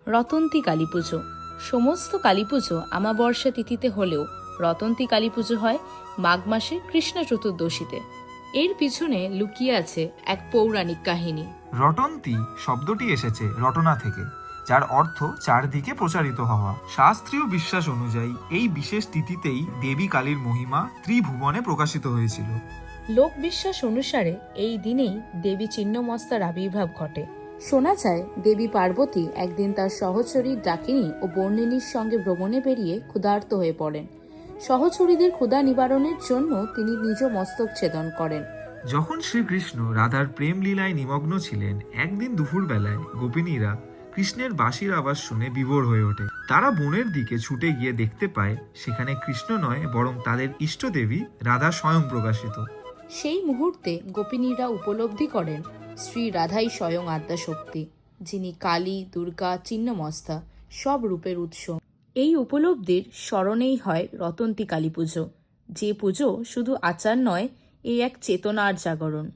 রতন্তী কালী পুজো। সমস্ত কালী পুজো আমাবর্ষা তিথিতে হলেও রতন্তী কালী পুজো হয় মাঘ মাসে কৃষ্ণ চতুর্দশীতে। এর পিছনে লুকিয়ে আছে এক পৌরাণিক কাহিনী। রটন্তী শব্দটি এসেছে রটনা থেকে, যার অর্থ চারদিকে প্রচারিত হওয়া। শাস্ত্রীয় বিশ্বাস অনুযায়ী এই বিশেষ তিথিতেই দেবী কালীর মহিমা ত্রিভুবনে প্রকাশিত হয়েছিল। লোক বিশ্বাস অনুসারে এই দিনেই দেবী ছিন্নমস্তার আবির্ভাব ঘটে। শোনা যায় দেবী পার্বতী একদিন তার সহচরী ডাকিনী ও বর্ণিনীর সঙ্গে ভ্রমণে বেরিয়ে ক্ষুধার্ত হয়ে পড়েন। সহচরীদের ক্ষুধা নিবারণের জন্য তিনি নিজ মস্তক ছেদন করেন। যখন শ্রীকৃষ্ণ রাধার প্রেম লীলায় নিমগ্ন ছিলেন, একদিন দুপুরবেলায় গোপিনীরা কৃষ্ণের বাঁশির আওয়াজ শুনে বিভোর হয়ে ওঠে। তারা বনের দিকে ছুটে গিয়ে দেখতে পায় সেখানে কৃষ্ণ নয়, বরং তাদের ইষ্টদেবী রাধা স্বয়ং প্রকাশিত। সেই মুহূর্তে গোপিনীরা উপলব্ধি করেন শ্রী রাধাই স্বয়ং আদ্যাশক্তি, যিনি কালী, দুর্গা, ছিন্নমস্তা সব রূপের উৎস। এই উপলব্ধির স্মরণেই হয় রতন্তী কালী পুজো, যে পুজো শুধু আচার নয়, এই এক চেতনার জাগরণ।